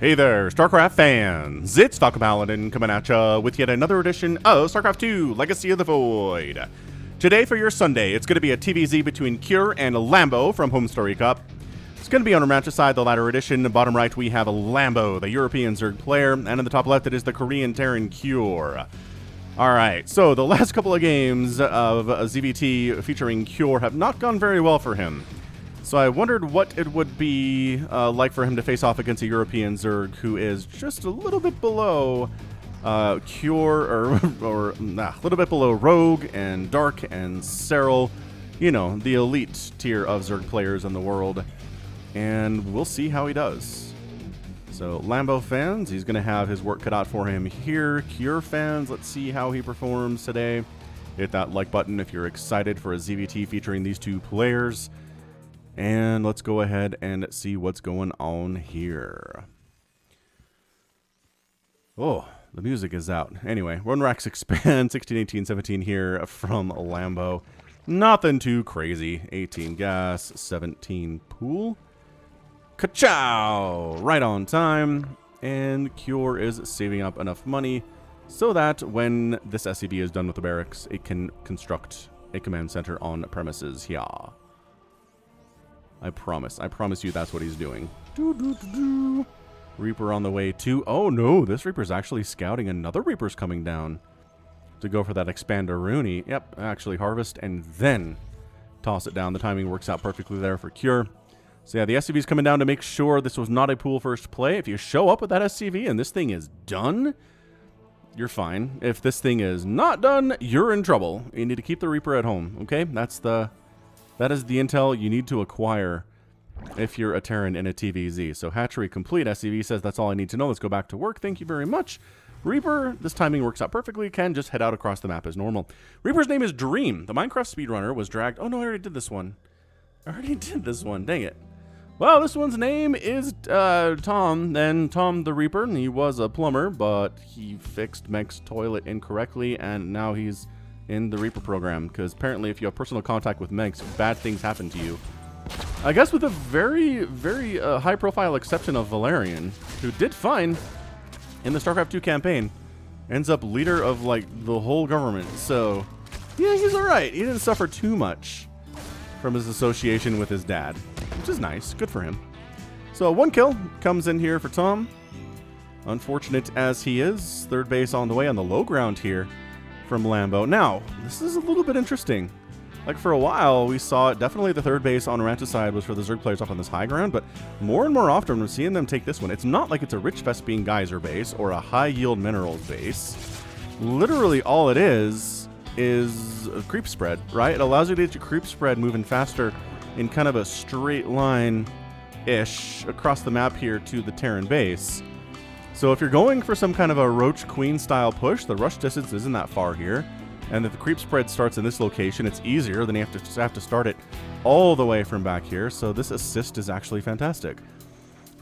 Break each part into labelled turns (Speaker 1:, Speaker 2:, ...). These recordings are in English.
Speaker 1: Hey there, StarCraft fans! It's Paladin coming at ya with yet another edition of StarCraft 2 Legacy of the Void. Today for your Sunday, it's going to be a TVZ between Cure and Lambo from Home Story Cup. It's going to be on Romanticide, the latter edition. In the bottom right, we have a Lambo, the European Zerg player, and in the top left, it is the Korean Terran Cure. Alright, so the last couple of games of ZVT featuring Cure have not gone very well for him. So I wondered what it would be like for him to face off against a European Zerg who is just a little bit below Cure, or a little bit below Rogue and Dark and Serral. You know, the elite tier of Zerg players in the world. And we'll see how he does. So Lambo fans, he's going to have his work cut out for him here. Cure fans, let's see how he performs today. Hit that like button if you're excited for a ZVT featuring these two players. And let's go ahead and see what's going on here. Oh, the music is out. Anyway, Run Racks Expand, 16, 18, 17 here from Lambo. Nothing too crazy. 18 gas, 17 pool. Ka-chow! Right on time. And Cure is saving up enough money so that when this SCV is done with the barracks, it can construct a command center on premises here. I promise you that's what he's doing. Reaper on the way too. Oh no, this Reaper's actually scouting. Another Reaper's coming down to go for that Expander Rooney. Yep, actually harvest and then toss it down. The timing works out perfectly there for Cure. So yeah, the SCV's coming down to make sure this was not a pool first play. If you show up with that SCV and this thing is done, you're fine. If this thing is not done, you're in trouble. You need to keep the Reaper at home, okay? That is the intel you need to acquire if you're a Terran in a TVZ. So hatchery complete. SCV says that's all I need to know. Let's go back to work. Thank you very much. Reaper, this timing works out perfectly. Can just head out across the map as normal. Reaper's name is Dream. The Minecraft speedrunner was dragged. Oh no, I already did this one. Dang it. Well, this one's name is Tom. And Tom the Reaper. He was a plumber, but he fixed Meg's toilet incorrectly, and now he's in the Reaper program, because apparently if you have personal contact with Megs, bad things happen to you. I guess with a very, very high-profile exception of Valerian, who did fine in the StarCraft 2 campaign. Ends up leader of, like, the whole government. So, yeah, he's alright. He didn't suffer too much from his association with his dad, which is nice. Good for him. So, one kill comes in here for Tom. Unfortunate as he is. Third base on the way on the low ground here from Lambo. Now, this is a little bit interesting. Like, for a while, we saw it. Definitely the third base on Romanticide was for the Zerg players up on this high ground, but more and more often we're seeing them take this one. It's not like it's a Rich Vespine Geyser base or a high-yield minerals base. Literally all it is a creep spread, right? It allows you to get your creep spread moving faster in kind of a straight line-ish across the map here to the Terran base. So if you're going for some kind of a Roach Queen style push, the rush distance isn't that far here. And if the creep spread starts in this location, it's easier than you have to start it all the way from back here. So this assist is actually fantastic.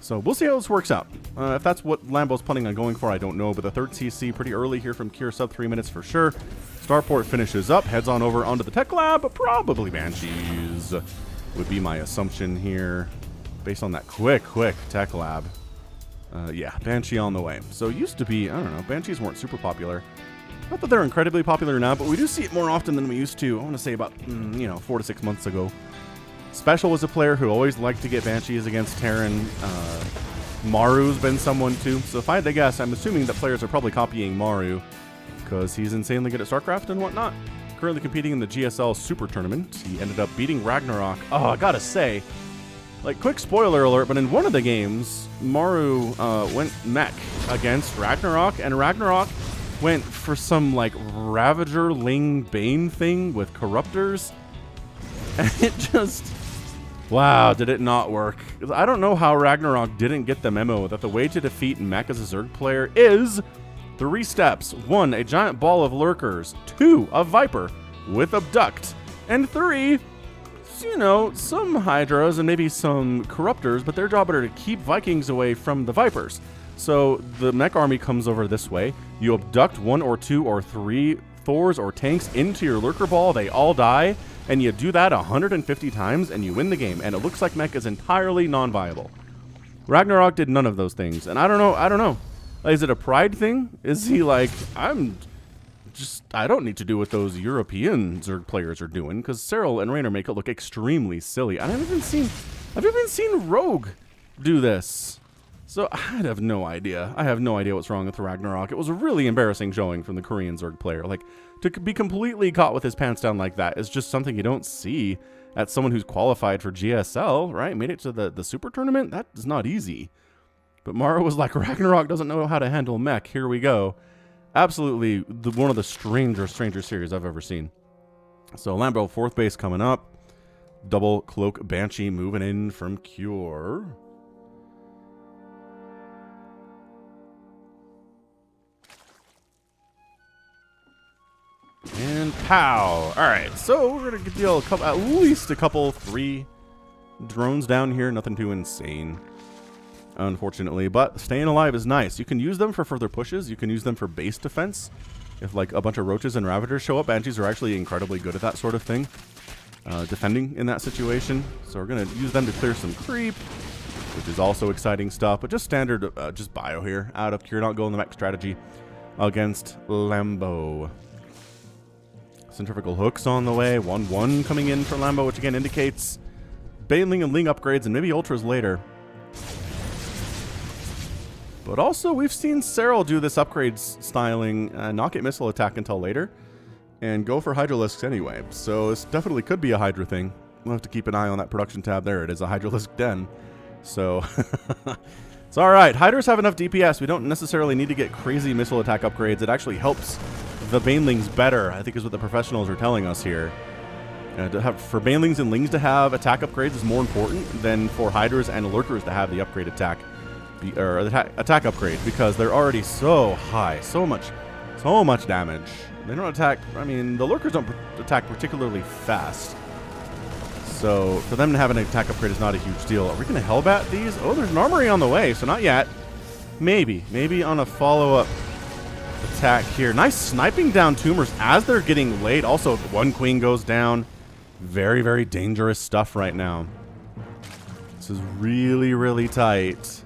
Speaker 1: So we'll see how this works out. If that's what Lambo's planning on going for, I don't know. But the third CC pretty early here from Cure, sub 3 minutes for sure. Starport finishes up, heads on over onto the tech lab, but probably Banshees would be my assumption here based on that quick tech lab. Yeah, Banshee on the way. So it used to be, I don't know, Banshees weren't super popular. Not that they're incredibly popular now, but we do see it more often than we used to. I want to say about, 4 to 6 months ago. Special was a player who always liked to get Banshees against Terran. Maru's been someone too. So if I had to guess, I'm assuming that players are probably copying Maru, because he's insanely good at StarCraft and whatnot. Currently competing in the GSL Super Tournament. He ended up beating Ragnarok. Oh, I gotta say, like, quick spoiler alert, but in one of the games, Maru went mech against Ragnarok, and Ragnarok went for some, like, Ravager Ling Bane thing with Corruptors. And it just, wow, did it not work. I don't know how Ragnarok didn't get the memo that the way to defeat mech as a Zerg player is 3 steps. 1, a giant ball of lurkers. 2, a Viper with Abduct. And 3, some Hydras and maybe some Corruptors, but their job are to keep Vikings away from the Vipers. So the mech army comes over this way. You abduct 1 or 2 or 3 Thors or tanks into your lurker ball. They all die, and you do that 150 times, and you win the game. And it looks like mech is entirely non-viable. Ragnarok did none of those things. And I don't know. Is it a pride thing? Is he like, I don't need to do what those European Zerg players are doing, because Cyril and Raynor make it look extremely silly. I've even seen Rogue do this. So I have no idea. I have no idea what's wrong with Ragnarok. It was a really embarrassing showing from the Korean Zerg player. Like, to be completely caught with his pants down like that is just something you don't see at someone who's qualified for GSL, right? Made it to the super tournament? That is not easy. But Mara was like, Ragnarok doesn't know how to handle mech. Here we go. Absolutely one of the stranger series I've ever seen. So Lambo, 4th base coming up. Double Cloak Banshee moving in from Cure. And pow! Alright, so we're going to deal at least a couple, 3 drones down here. Nothing too insane, unfortunately, but staying alive is nice. You can use them for further pushes. You can use them for base defense. If like a bunch of roaches and ravagers show up, banshees are actually incredibly good at that sort of thing, defending in that situation. So we're gonna use them to clear some creep, which is also exciting stuff. But just standard, just bio here out of Cure, not going the mech strategy against Lambo. Centrifugal hooks on the way. 1-1 coming in for Lambo, which again indicates Baneling and Ling upgrades and maybe ultras later. But also, we've seen Cyril do this upgrade styling, not get missile attack until later, and go for Hydralisks anyway. So this definitely could be a Hydra thing. We'll have to keep an eye on that production tab there. It is a Hydralisk den. So, it's alright. Hydras have enough DPS. We don't necessarily need to get crazy missile attack upgrades. It actually helps the Banelings better, I think is what the professionals are telling us here. For Banelings and Lings to have attack upgrades is more important than for Hydras and Lurkers to have the upgrade attack. Or attack upgrade, because they're already so high, so much damage. They don't attack, I mean, the Lurkers don't attack particularly fast. So for them to have an attack upgrade is not a huge deal. Are we going to Hellbat these? Oh, there's an armory on the way, so not yet. Maybe on a follow-up attack here. Nice sniping down tumors as they're getting laid. Also, one queen goes down. Very, very dangerous stuff right now. This is really, really tight.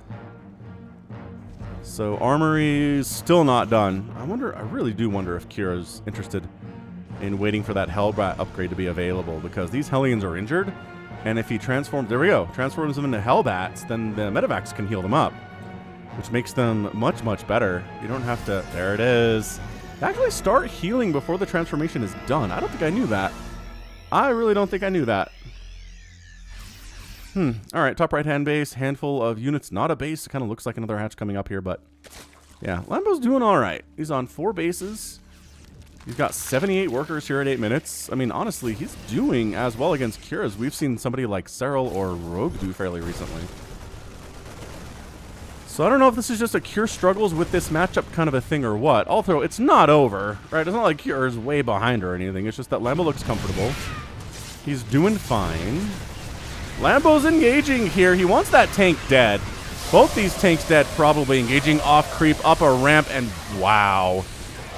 Speaker 1: So Armory is still not done. I really do wonder if Kira's interested in waiting for that Hellbat upgrade to be available, because these Hellions are injured, and if he transforms, there we go, transforms them into Hellbats, then the Medivacs can heal them up, which makes them much, much better. You don't have to, there it is. Actually start healing before the transformation is done. I don't think I knew that. I really don't think I knew that. Alright, top right-hand base, handful of units, not a base. It kind of looks like another hatch coming up here, but yeah, Lambo's doing alright. He's on 4 bases. He's got 78 workers here at 8 minutes. I mean, honestly, he's doing as well against Cure as we've seen somebody like Cyril or Rogue do fairly recently. So I don't know if this is just a Cure struggles with this matchup kind of a thing or what. Although it's not over, right? It's not like Cure is way behind or anything. It's just that Lambo looks comfortable. He's doing fine. Lambo's engaging here. He wants that tank dead. Both these tanks dead, probably engaging off creep, up a ramp, and wow.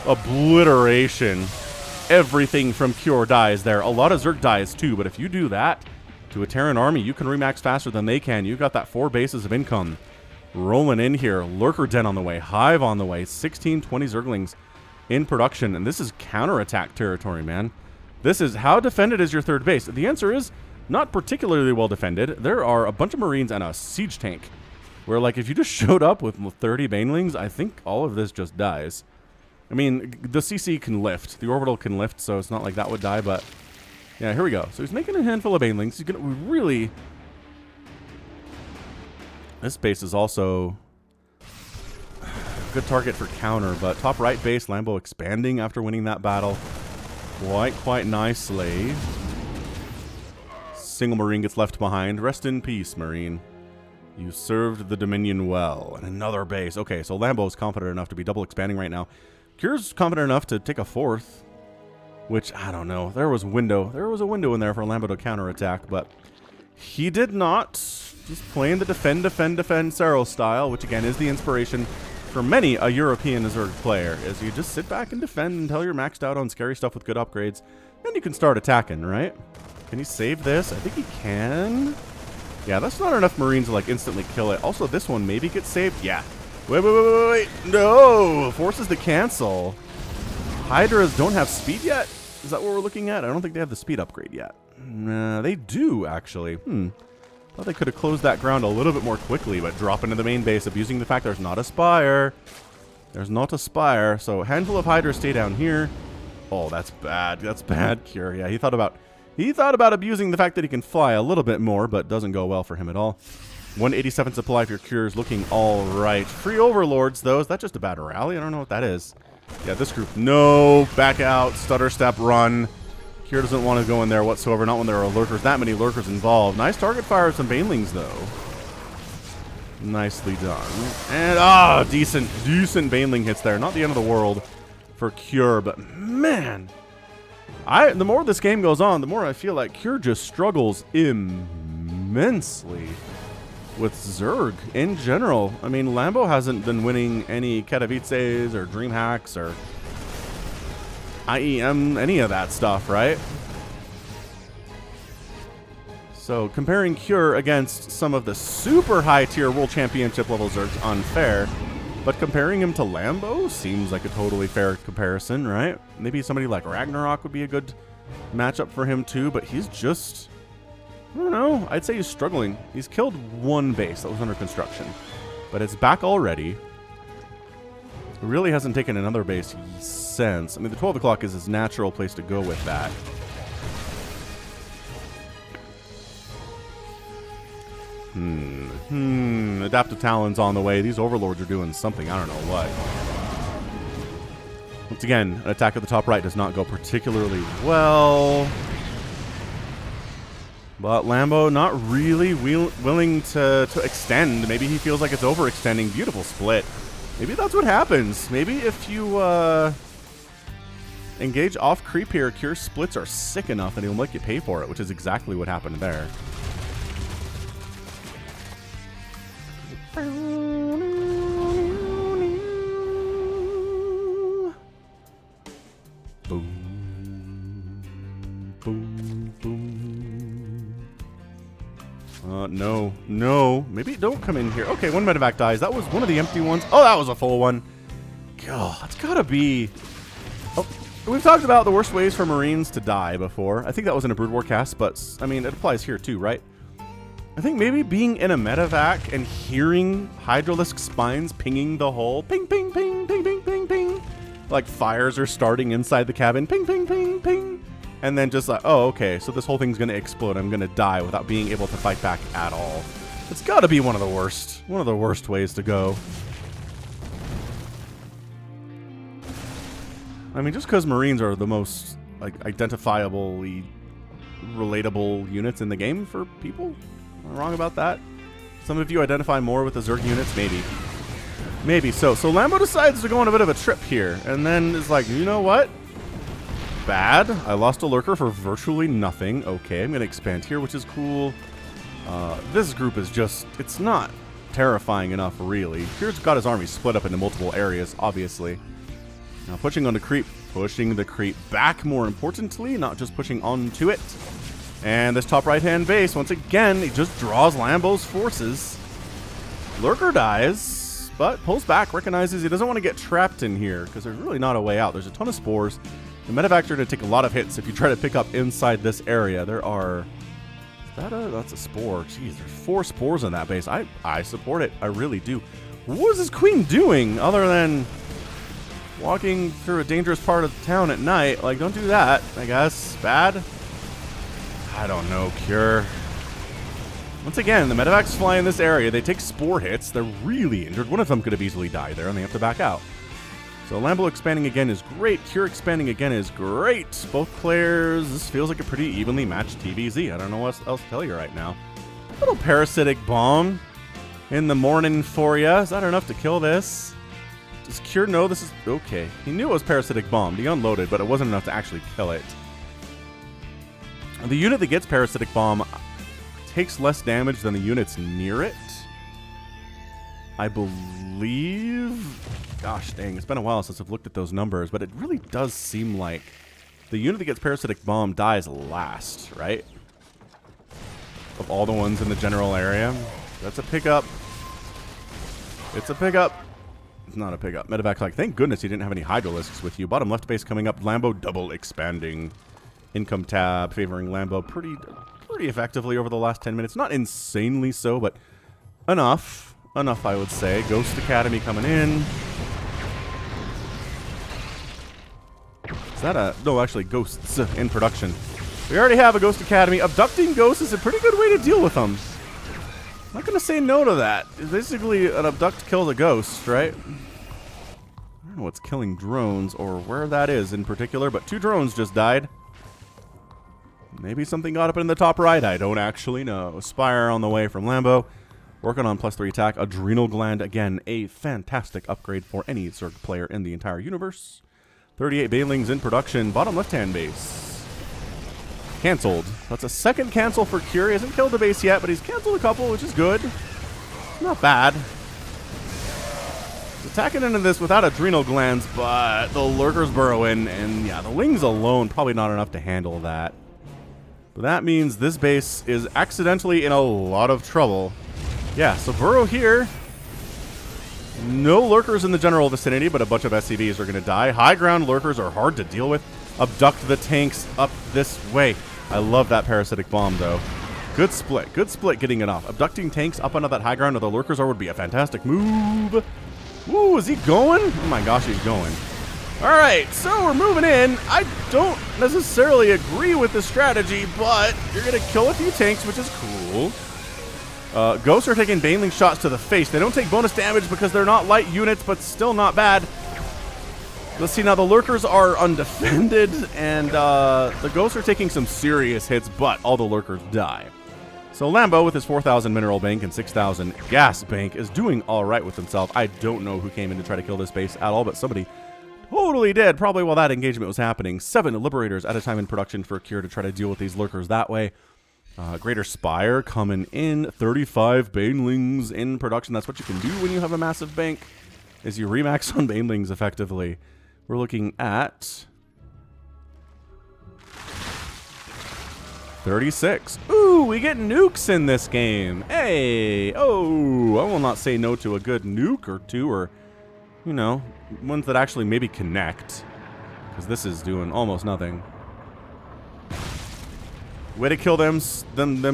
Speaker 1: Obliteration. Everything from Cure dies there. A lot of Zerg dies too, but if you do that to a Terran army, you can remax faster than they can. You've got that 4 bases of income rolling in here. Lurker Den on the way. Hive on the way. 16, 20 Zerglings in production, and this is counterattack territory, man. This is, how defended is your 3rd base? The answer is not particularly well defended. There are a bunch of Marines and a siege tank, where like if you just showed up with 30 Banelings, I think all of this just dies. I mean, the CC can lift, the orbital can lift, so it's not like that would die, but yeah, here we go. So he's making a handful of Banelings. He's gonna really, this base is also a good target for counter, but top right base, Lambo expanding after winning that battle quite nicely. Single Marine gets left behind. Rest in peace, Marine. You served the Dominion well. And another base. Okay, so Lambo's confident enough to be double expanding right now. Cure's confident enough to take a 4th, which, I don't know. There was a window in there for Lambo to counterattack, but he did not. Just playing the defend Cyril style, which again is the inspiration for many a European Zerg player, is you just sit back and defend until you're maxed out on scary stuff with good upgrades, then you can start attacking, right? Can he save this? I think he can. Yeah, that's not enough Marines to, like, instantly kill it. Also, this one maybe gets saved. Yeah. Wait. No! Forces to cancel. Hydras don't have speed yet? Is that what we're looking at? I don't think they have the speed upgrade yet. Nah, they do, actually. Thought they could have closed that ground a little bit more quickly, but drop into the main base, abusing the fact there's not a spire. There's not a spire, so a handful of Hydras stay down here. Oh, that's bad. That's bad, Cure. Yeah, he thought about abusing the fact that he can fly a little bit more, but doesn't go well for him at all. 187 supply for your Cure is looking all right. Free Overlords, though. Is that just a bad rally? I don't know what that is. Yeah, this group. No, back out. Stutter step, run. Cure doesn't want to go in there whatsoever, not when there are lurkers. That many lurkers involved. Nice target fire of some Banelings, though. Nicely done. And, decent Baneling hits there. Not the end of the world for Cure, but man, the more this game goes on, the more I feel like Cure just struggles immensely with Zerg in general. I mean, Lambo hasn't been winning any Katowices or DreamHacks or IEM, any of that stuff, right? So comparing Cure against some of the super high tier World Championship level Zergs, unfair. But comparing him to Lambo seems like a totally fair comparison, right? Maybe somebody like Ragnarok would be a good matchup for him too, but he's just, I don't know, I'd say he's struggling. He's killed one base that was under construction, but it's back already. He really hasn't taken another base since. I mean, the 12 o'clock is his natural place to go with that. Adaptive Talon's on the way. These Overlords are doing something. I don't know what. Once again, an attack at the top right does not go particularly well. But Lambo not really willing to extend. Maybe he feels like it's overextending. Beautiful split. Maybe that's what happens. Maybe if you engage off creep here, Cure splits are sick enough that he'll make you pay for it, which is exactly what happened there. Boom, boom, boom. No. Maybe don't come in here. Okay, one medevac dies. That was one of the empty ones. Oh, that was a full one. God, that's gotta be... Oh, we've talked about the worst ways for Marines to die before. I think that was in a Brood War cast, but, I mean, it applies here too, right? I think maybe being in a medevac and hearing Hydralisk spines pinging the hull, ping, ping, ping, ping, ping, ping, ping, like fires are starting inside the cabin, ping, ping, ping, ping, and then just like, oh, okay, so this whole thing's gonna explode. I'm gonna die without being able to fight back at all. It's gotta be one of the worst ways to go. I mean, just because Marines are the most like identifiably relatable units in the game for people. Am I wrong about that? Some of you identify more with the Zerg units? Maybe so. So Lambo decides to go on a bit of a trip here, and then is like, you know what? Bad. I lost a lurker for virtually nothing. Okay, I'm going to expand here, which is cool. This group is just, it's not terrifying enough, really. Cure's got his army split up into multiple areas, obviously. Now pushing on the creep back, more importantly, not just pushing onto it. And this top right-hand base, once again, he just draws Lambo's forces. Lurker dies, but pulls back, recognizes he doesn't want to get trapped in here, because there's really not a way out. There's a ton of spores. The medevacs are going to take a lot of hits if you try to pick up inside this area. There are... That's a spore. Jeez, there's 4 spores in that base. I support it. I really do. What was this queen doing other than walking through a dangerous part of the town at night? Like, don't do that, I guess. Bad? I don't know, Cure. Once again, the medevacs fly in this area. They take spore hits. They're really injured. One of them could have easily died there, and they have to back out. So Lambo expanding again is great. Cure expanding again is great. Both players, this feels like a pretty evenly matched TVZ. I don't know what else to tell you right now. A little parasitic bomb in the morning for you. Is that enough to kill this? Does Cure know this is... Okay. He knew it was parasitic bomb. He unloaded, but it wasn't enough to actually kill it. The unit that gets Parasitic Bomb takes less damage than the units near it. I believe... Gosh dang, it's been a while since I've looked at those numbers, but it really does seem like the unit that gets Parasitic Bomb dies last, right? of all the ones in the general area. That's a pickup. It's a pickup. It's not a pickup. Medevac, like, thank goodness you didn't have any Hydralisks with you. Bottom left base coming up. Lambo double expanding. Income tab favoring Lambo pretty effectively over the last 10 minutes. Not insanely so, but enough. Enough, I would say. Ghost Academy coming in. Is that a... No, actually, Ghosts in production. We already have a Ghost Academy. Abducting ghosts is a pretty good way to deal with them. I'm not going to say no to that. It's basically an abduct kills a ghost, right? I don't know what's killing drones or where that is in particular, but 2 drones just died. Maybe something got up in the top right. I don't actually know. Spire on the way from Lambo. Working on +3 attack. Adrenal Gland, again, a fantastic upgrade for any Zerg player in the entire universe. 38 Banelings in production. Bottom left-hand base. Cancelled. That's a second cancel for Cure. He hasn't killed the base yet, but he's canceled a couple, which is good. Not bad. He's attacking into this without Adrenal Glands, but the Lurkers burrow in, and yeah, the Lings alone probably not enough to handle that. But that means this base is accidentally in a lot of trouble. Yeah, so burrow here. No Lurkers in the general vicinity, but a bunch of SCVs are going to die. High ground Lurkers are hard to deal with. Abduct the tanks up this way. I love that parasitic bomb, though. Good split. Good split getting it off. Abducting tanks up onto that high ground where the Lurkers are would be a fantastic move. Ooh, is he going? Oh my gosh, he's going. All right, so we're moving in. I don't necessarily agree with the strategy, but you're going to kill a few tanks, which is cool. Ghosts are taking Baneling shots to the face. They don't take bonus damage because they're not light units, but still not bad. Let's see, now the Lurkers are undefended, and the Ghosts are taking some serious hits, but all the Lurkers die. So Lambo, with his 4,000 mineral bank and 6,000 gas bank, is doing all right with himself. I don't know who came in to try to kill this base at all, but somebody totally did, probably while that engagement was happening. 7 Liberators at a time in production for Cure to try to deal with these Lurkers that way. Greater Spire coming in. 35 Banelings in production. That's what you can do when you have a massive bank, is you remax on Banelings effectively. We're looking at 36. Ooh, we get nukes in this game. Hey, oh, I will not say no to a good nuke or two, or, you know, ones that actually maybe connect, because this is doing almost nothing. Way to kill them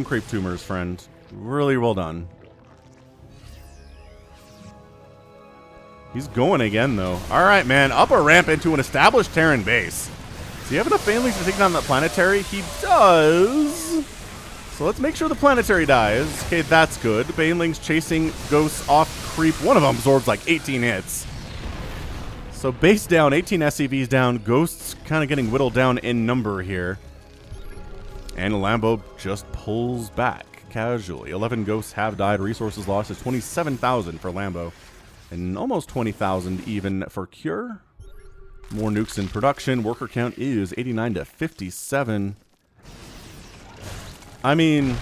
Speaker 1: creep tumors, friend. Really well done. He's going again, though. All right, man. Up a ramp into an established Terran base. Does he have enough Banelings to take down that planetary? He does. So let's make sure the planetary dies. Okay, that's good. Banelings chasing ghosts off creep. One of them absorbs like 18 hits. So base down, 18 SCVs down. Ghosts kind of getting whittled down in number here. And Lambo just pulls back casually. 11 ghosts have died. Resources lost is 27,000 for Lambo. And almost 20,000 even for Cure. More nukes in production. Worker count is 89 to 57. I mean,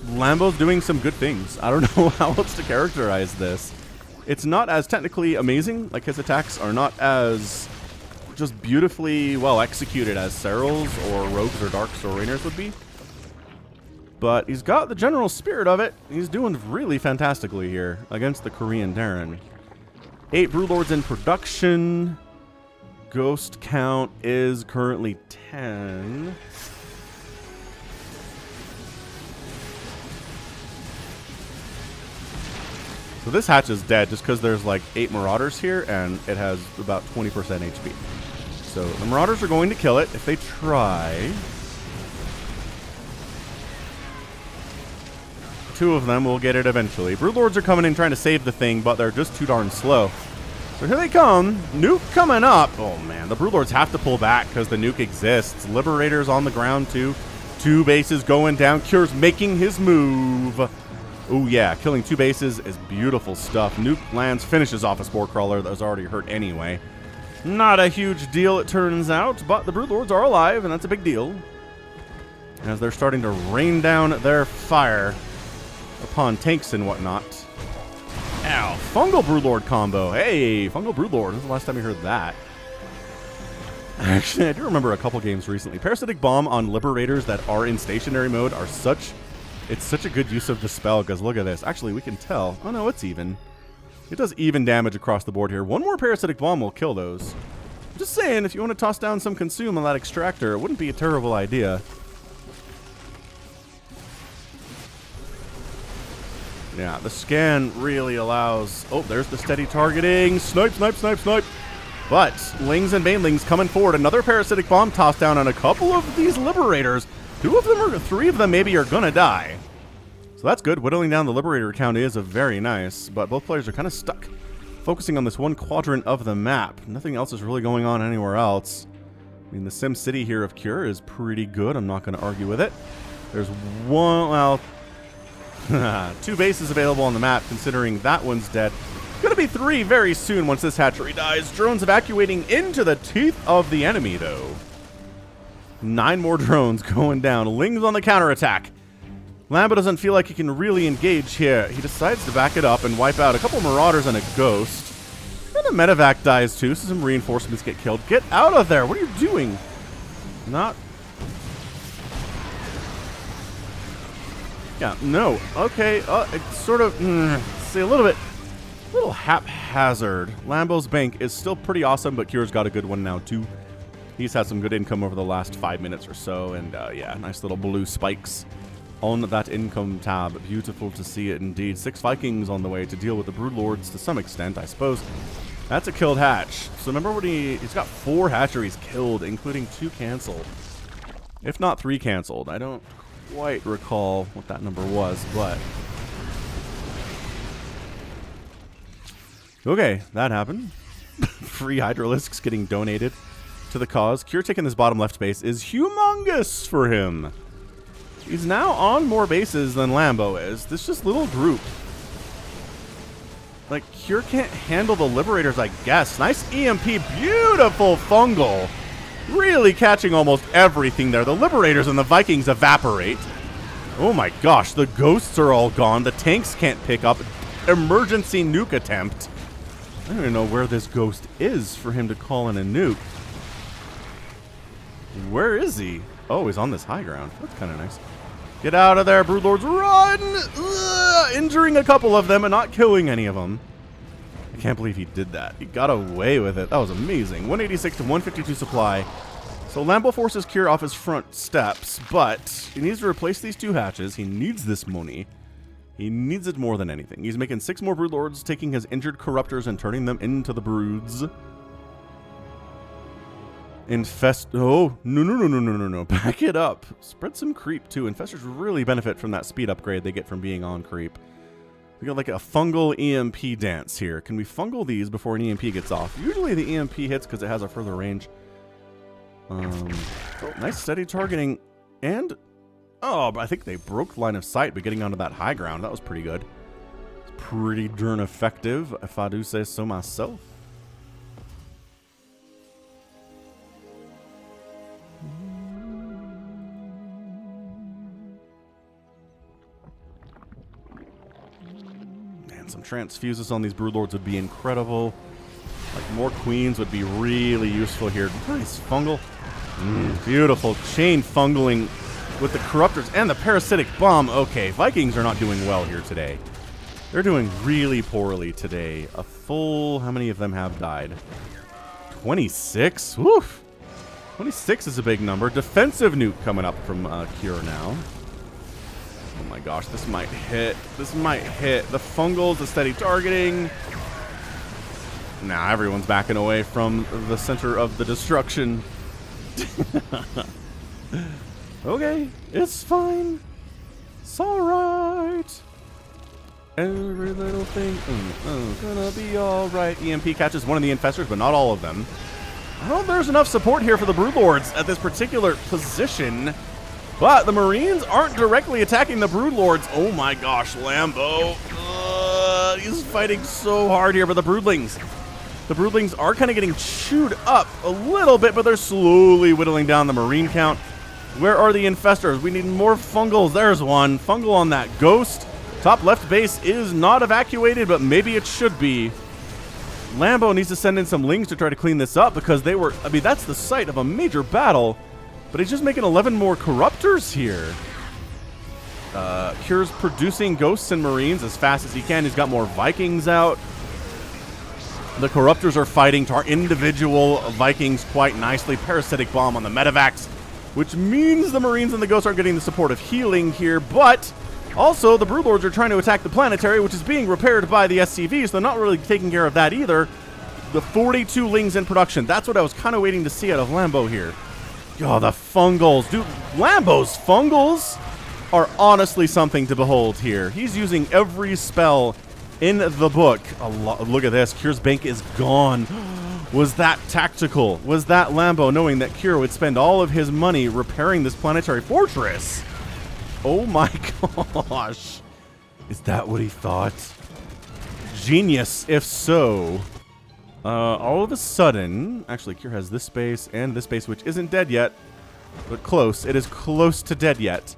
Speaker 1: Lambo's doing some good things. I don't know how else to characterize this. It's not as technically amazing. Like, his attacks are not as just beautifully well executed as Serals or Rogues or Darks or Rainers would be. But he's got the general spirit of it. He's doing really fantastically here against the Korean Terran. 8 Broodlords in production. Ghost count is currently 10. So this hatch is dead just because there's like 8 Marauders here and it has about 20% HP. So the Marauders are going to kill it if they try. 2 of them will get it eventually. Broodlords are coming in trying to save the thing, but they're just too darn slow. So here they come. Nuke coming up. Oh man, the Broodlords have to pull back because the nuke exists. Liberators on the ground too. 2 bases going down. Cure's making his move. Oh yeah, killing 2 bases is beautiful stuff. Nuke lands, finishes off a Spore Crawler that was already hurt anyway. Not a huge deal, it turns out, but the Broodlords are alive, and that's a big deal. As they're starting to rain down their fire upon tanks and whatnot. Ow, Fungal Broodlord combo. Hey, Fungal Broodlord. When's the last time you heard that? Actually, I do remember a couple games recently. Parasitic Bomb on Liberators that are in stationary mode are it's such a good use of the spell, because look at this. Actually, we can tell. Oh no, it's even. It does even damage across the board here. One more Parasitic Bomb will kill those. I'm just saying, if you want to toss down some Consume on that Extractor, it wouldn't be a terrible idea. Yeah, the scan really allows... Oh, there's the steady targeting. Snipe, snipe, snipe, snipe. But Lings and Banelings coming forward. Another Parasitic Bomb tossed down on a couple of these Liberators. 2 of them, or 3 of them maybe, are going to die. So that's good. Whittling down the Liberator count is very nice, but both players are kind of stuck focusing on this one quadrant of the map. Nothing else is really going on anywhere else. I mean, the Sim City here of Cure is pretty good. I'm not going to argue with it. There's one, well, 2 bases available on the map, considering that one's dead. Gonna be 3 very soon once this hatchery dies. Drones evacuating into the teeth of the enemy, though. 9 more drones going down. Lings on the counterattack. Lambo doesn't feel like he can really engage here. He decides to back it up and wipe out a couple Marauders and a Ghost. And a Medevac dies too, so some reinforcements get killed. Get out of there! What are you doing? Not... Yeah, no. Okay, it's sort of... see, a little haphazard. Lambo's bank is still pretty awesome, but Cure's got a good one now too. He's had some good income over the last 5 minutes or so, and yeah, nice little blue spikes on that income tab. Beautiful to see it indeed. 6 Vikings on the way to deal with the Broodlords to some extent, I suppose. That's a killed hatch. So remember when he's got 4 hatcheries killed, including 2 canceled. If not 3 canceled. I don't quite recall what that number was, but... Okay, that happened. Free Hydralisks getting donated to the cause. Cure taking this bottom left base is humongous for him. He's now on more bases than Lambo is. This just little group. Like, Cure can't handle the Liberators, I guess. Nice EMP, beautiful fungal. Really catching almost everything there. The Liberators and the Vikings evaporate. Oh my gosh, the Ghosts are all gone. The tanks can't pick up. Emergency nuke attempt. I don't even know where this Ghost is for him to call in a nuke. Where is he? Oh, he's on this high ground. That's kind of nice. Get out of there, Broodlords. Run! Ugh, injuring a couple of them and not killing any of them. I can't believe he did that. He got away with it. That was amazing. 186 to 152 supply. So Lambo forces Cure off his front steps, but he needs to replace these 2 hatches. He needs this money. He needs it more than anything. He's making 6 more Broodlords, taking his injured Corruptors and turning them into the Broods. Oh, no. Back it up. Spread some creep, too. Infestors really benefit from that speed upgrade they get from being on creep. We got like a fungal EMP dance here. Can we fungal these before an EMP gets off? Usually the EMP hits because it has a further range. Oh, nice steady targeting. And, oh, but I think they broke line of sight by getting onto that high ground. That was pretty good. It's pretty darn effective, if I do say so myself. Some transfuses on these Broodlords would be incredible. Like, more Queens would be really useful here. Nice fungal. Beautiful chain fungling with the Corruptors and the Parasitic Bomb. Okay, Vikings are not doing well here today. They're doing really poorly today. A full... How many of them have died? 26? Woof! 26 is a big number. Defensive nuke coming up from Cure now. Oh my gosh, this might hit. This might hit. The fungals, the steady targeting. Nah, everyone's backing away from the center of the destruction. Okay, it's fine. It's alright. Every little thing gonna be alright. EMP catches one of the Infestors, but not all of them. I don't know if there's enough support here for the Broodlords at this particular position. But the Marines aren't directly attacking the Broodlords. Oh my gosh, Lambo. He's fighting so hard here for the Broodlings. The Broodlings are kind of getting chewed up a little bit, but they're slowly whittling down the Marine count. Where are the Infestors? We need more Fungals. There's one. Fungal on that Ghost. Top left base is not evacuated, but maybe it should be. Lambo needs to send in some Lings to try to clean this up because they were, I mean, that's the site of a major battle, but he's just making 11 more Corruptors here. Cure's producing Ghosts and Marines as fast as he can. He's got more Vikings out. The Corruptors are fighting individual Vikings quite nicely. Parasitic Bomb on the Medivacs, which means the Marines and the Ghosts aren't getting the support of healing here, but also the Broodlords are trying to attack the Planetary, which is being repaired by the SCVs, so they're not really taking care of that either. The 42 Lings in production. That's what I was kind of waiting to see out of Lambo here. Oh, the Fungals. Dude, Lambo's Fungals are honestly something to behold here. He's using every spell in the book. Look at this. Cure's bank is gone. Was that tactical? Was that Lambo knowing that Cure would spend all of his money repairing this planetary fortress? Oh my gosh. Is that what he thought? Genius, if so. All of a sudden, actually, Cure has this space and this space, which isn't dead yet, but close. It is close to dead yet.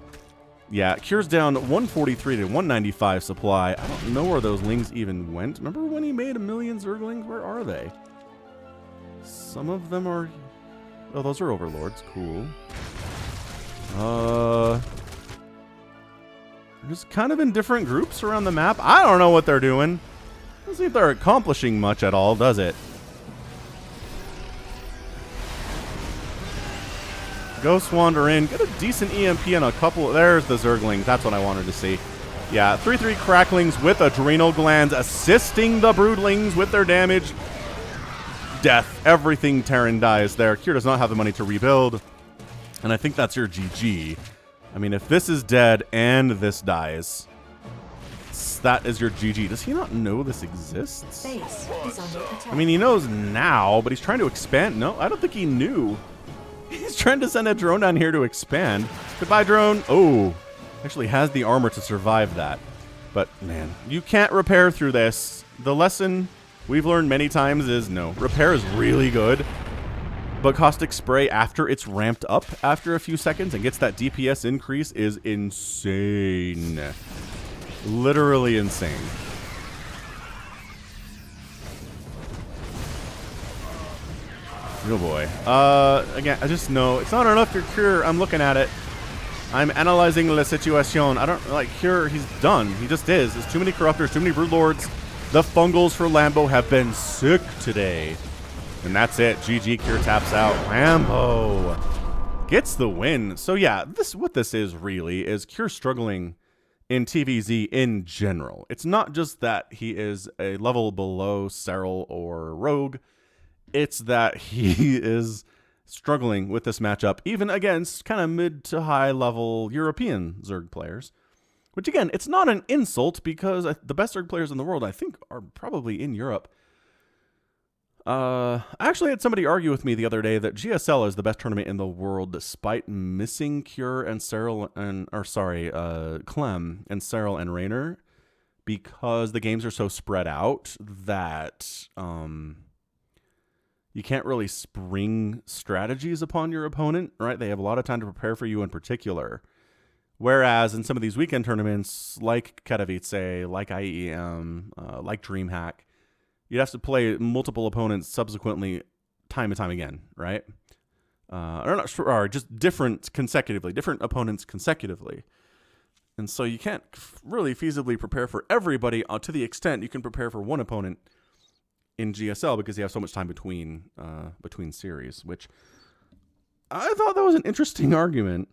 Speaker 1: Yeah, Cure's down 143 to 195 supply. I don't know where those Lings even went. Remember when he made 1 million Zerglings? Where are they? Some of them are... Oh, those are Overlords. Cool. Just kind of in different groups around the map. I don't know what they're doing. Doesn't seem they're accomplishing much at all, does it? Ghosts wander in. Get a decent EMP and a couple. There's the Zerglings. That's what I wanted to see. Yeah, 3/3 Cracklings with Adrenal Glands assisting the Broodlings with their damage. Death. Everything Terran dies there. Cure does not have the money to rebuild. And I think that's your GG. I mean, if this is dead and this dies, that is your GG. Does he not know this exists?
Speaker 2: Base is under attack.
Speaker 1: I mean, he knows now, but he's trying to expand. No, I don't think he knew. He's trying to send a drone down here to expand. Goodbye, drone. Oh, actually has the armor to survive that. But, man, you can't repair through this. The lesson we've learned many times is no. Repair is really good, but Caustic Spray after it's ramped up after a few seconds and gets that DPS increase is insane. Literally insane. Oh boy. Again, I just know it's not enough for Cure. I'm looking at it. I'm analyzing la situation. I don't like Cure. He's done. He just is. There's too many Corruptors, too many Broodlords. The Fungals for Lambo have been sick today. And that's it. GG. Cure taps out. Lambo gets the win. So yeah, what this is really is Cure struggling in TVZ in general. It's not just that he is a level below Serral or Rogue. It's that he is struggling with this matchup, even against kind of mid to high level European Zerg players. Which again, it's not an insult because the best Zerg players in the world, I think, are probably in Europe. I actually had somebody argue with me the other day that GSL is the best tournament in the world despite missing Cure and Serral Clem and Serral and Raynor because the games are so spread out that you can't really spring strategies upon your opponent, right? They have a lot of time to prepare for you in particular. Whereas in some of these weekend tournaments, like Katowice, like IEM, like DreamHack, you'd have to play multiple opponents subsequently time and time again, right? Or not sure, or just different opponents consecutively. And so you can't really feasibly prepare for everybody to the extent you can prepare for one opponent in GSL because you have so much time between series, which I thought that was an interesting argument.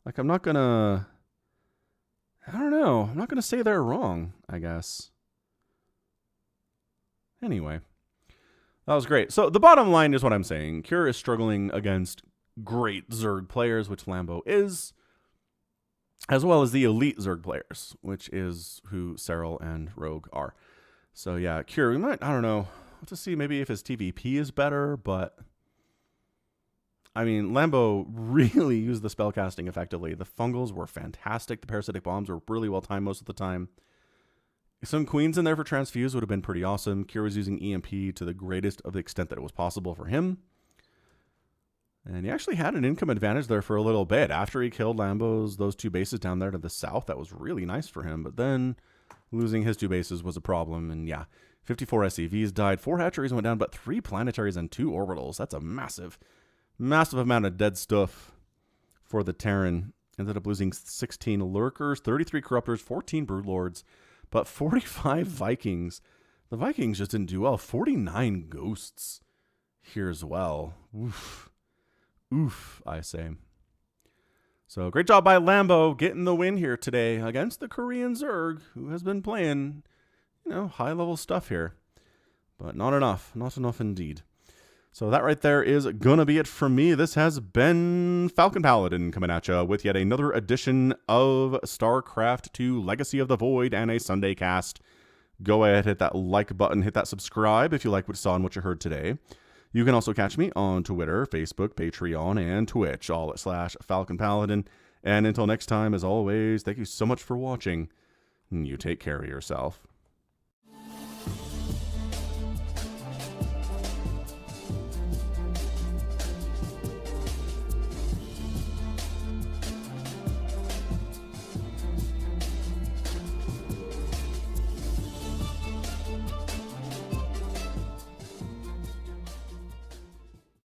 Speaker 1: Like, I'm not gonna say they're wrong, I guess. Anyway, that was great. So the bottom line is what I'm saying. Cure is struggling against great Zerg players, which Lambo is, as well as the elite Zerg players, which is who Serral and Rogue are. So yeah, Cure, we might, I don't know, have to see maybe if his TVP is better, but I mean, Lambo really used the spellcasting effectively. The Fungals were fantastic. The Parasitic Bombs were really well timed most of the time. Some Queens in there for Transfuse would have been pretty awesome. Cure was using EMP to the greatest of the extent that it was possible for him. And he actually had an income advantage there for a little bit. After he killed Lambo's, those two bases down there to the south, that was really nice for him. But then losing his two bases was a problem. And yeah, 54 SCVs died, 4 hatcheries went down, but 3 planetaries and 2 orbitals. That's a massive, massive amount of dead stuff for the Terran. Ended up losing 16 lurkers, 33 corruptors, 14 broodlords, but 45 Vikings. The Vikings just didn't do well. 49 ghosts here as well. Oof. Oof, I say. So great job by Lambo getting the win here today against the Korean Zerg, who has been playing, high-level stuff here. But not enough. Not enough indeed. So that right there is going to be it from me. This has been Falcon Paladin coming at you with yet another edition of StarCraft 2 Legacy of the Void and a Sunday cast. Go ahead, hit that like button, hit that subscribe if you like what you saw and what you heard today. You can also catch me on Twitter, Facebook, Patreon, and Twitch, all at /Falcon Paladin. And until next time, as always, thank you so much for watching. You take care of yourself.